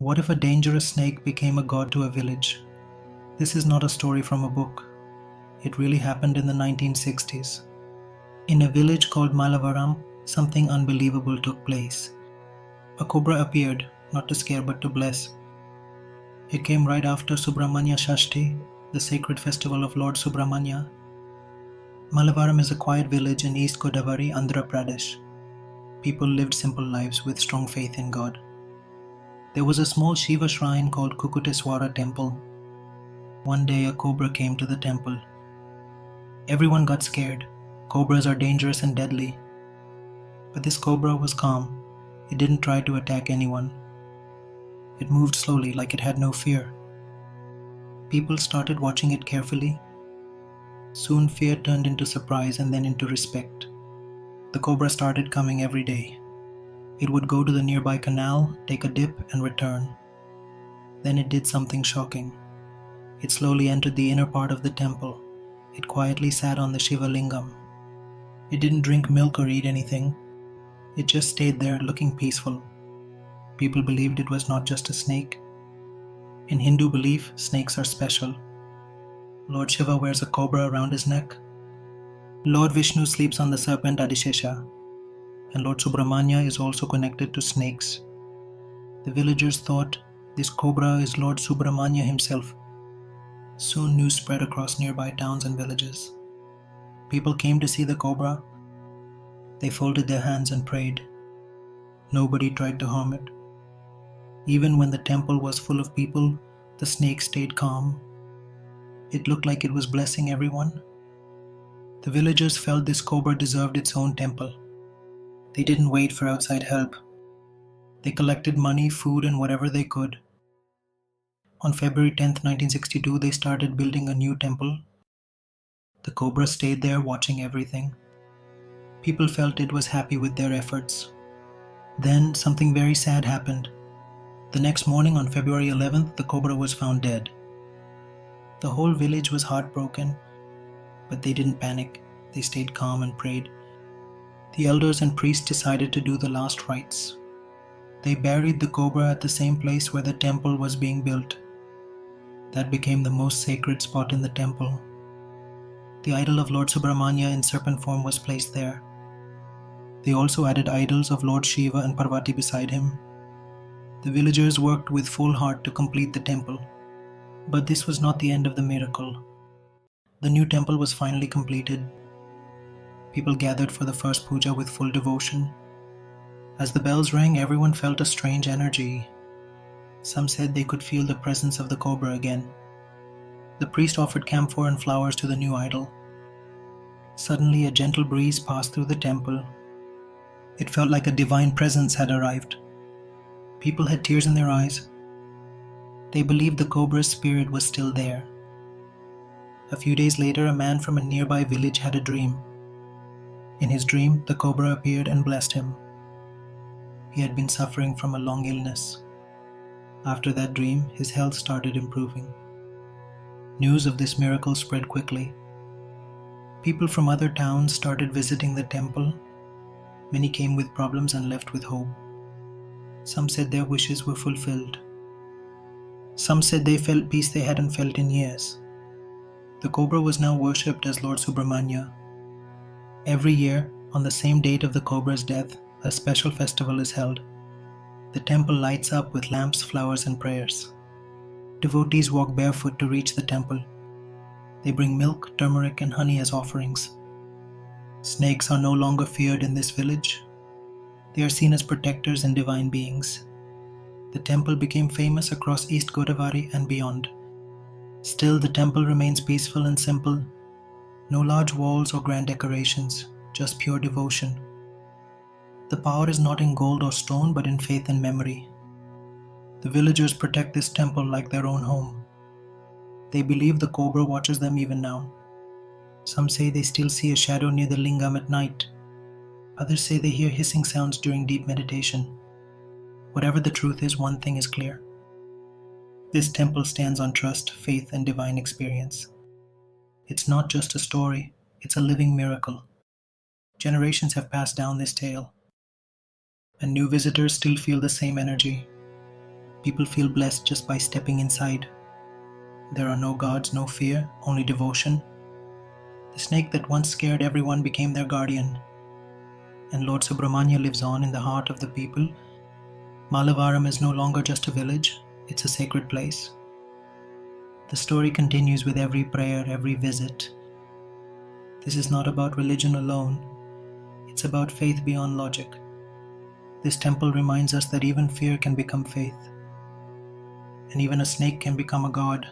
What if a dangerous snake became a god to a village? This is not a story from a book. It really happened in the 1960s. In a village called Mallavaram, something unbelievable took place. A cobra appeared, not to scare but to bless. It came right after Subramanya Shashti, the sacred festival of Lord Subramanya. Mallavaram is a quiet village in East Godavari, Andhra Pradesh. People lived simple lives with strong faith in God. There was a small Shiva shrine called Kukuteswara temple. One day a cobra came to the temple. Everyone got scared. Cobras are dangerous and deadly. But this cobra was calm. It didn't try to attack anyone. It moved slowly like it had no fear. People started watching it carefully. Soon fear turned into surprise and then into respect. The cobra started coming every day. It would go to the nearby canal, take a dip, and return. Then it did something shocking. It slowly entered the inner part of the temple. It quietly sat on the Shiva Lingam. It didn't drink milk or eat anything. It just stayed there looking peaceful. People believed it was not just a snake. In Hindu belief, snakes are special. Lord Shiva wears a cobra around his neck. Lord Vishnu sleeps on the serpent Adishesha. And Lord Subramanya is also connected to snakes. The villagers thought this cobra is Lord Subramanya himself. Soon news spread across nearby towns and villages. People came to see the cobra. They folded their hands and prayed. Nobody tried to harm it. Even when the temple was full of people, the snake stayed calm. It looked like it was blessing everyone. The villagers felt this cobra deserved its own temple. They didn't wait for outside help. They collected money, food, and whatever they could. On February 10th, 1962, they started building a new temple. The cobra stayed there watching everything. People felt it was happy with their efforts. Then something very sad happened. The next morning on February 11th, the cobra was found dead. The whole village was heartbroken, but they didn't panic. They stayed calm and prayed. The elders and priests decided to do the last rites. They buried the cobra at the same place where the temple was being built. That became the most sacred spot in the temple. The idol of Lord Subramanya in serpent form was placed there. They also added idols of Lord Shiva and Parvati beside him. The villagers worked with full heart to complete the temple. But this was not the end of the miracle. The new temple was finally completed. People gathered for the first puja with full devotion. As the bells rang, everyone felt a strange energy. Some said they could feel the presence of the cobra again. The priest offered camphor and flowers to the new idol. Suddenly, a gentle breeze passed through the temple. It felt like a divine presence had arrived. People had tears in their eyes. They believed the cobra's spirit was still there. A few days later, a man from a nearby village had a dream. In his dream, the cobra appeared and blessed him. He had been suffering from a long illness. After that dream, his health started improving. News of this miracle spread quickly. People from other towns started visiting the temple. Many came with problems and left with hope. Some said their wishes were fulfilled. Some said they felt peace they hadn't felt in years. The cobra was now worshipped as Lord Subramanya. Every year, on the same date of the cobra's death, a special festival is held. The temple lights up with lamps, flowers, and prayers. Devotees walk barefoot to reach the temple. They bring milk, turmeric, and honey as offerings. Snakes are no longer feared in this village. They are seen as protectors and divine beings. The temple became famous across East Godavari and beyond. Still, the temple remains peaceful and simple. No large walls or grand decorations, just pure devotion. The power is not in gold or stone, but in faith and memory. The villagers protect this temple like their own home. They believe the cobra watches them even now. Some say they still see a shadow near the lingam at night. Others say they hear hissing sounds during deep meditation. Whatever the truth is, one thing is clear. This temple stands on trust, faith, and divine experience. It's not just a story, it's a living miracle. Generations have passed down this tale, and new visitors still feel the same energy. People feel blessed just by stepping inside. There are no gods, no fear, only devotion. The snake that once scared everyone became their guardian. And Lord Subramanya lives on in the heart of the people. Mallavaram is no longer just a village, it's a sacred place. The story continues with every prayer, every visit. This is not about religion alone, it's about faith beyond logic. This temple reminds us that even fear can become faith, and even a snake can become a god.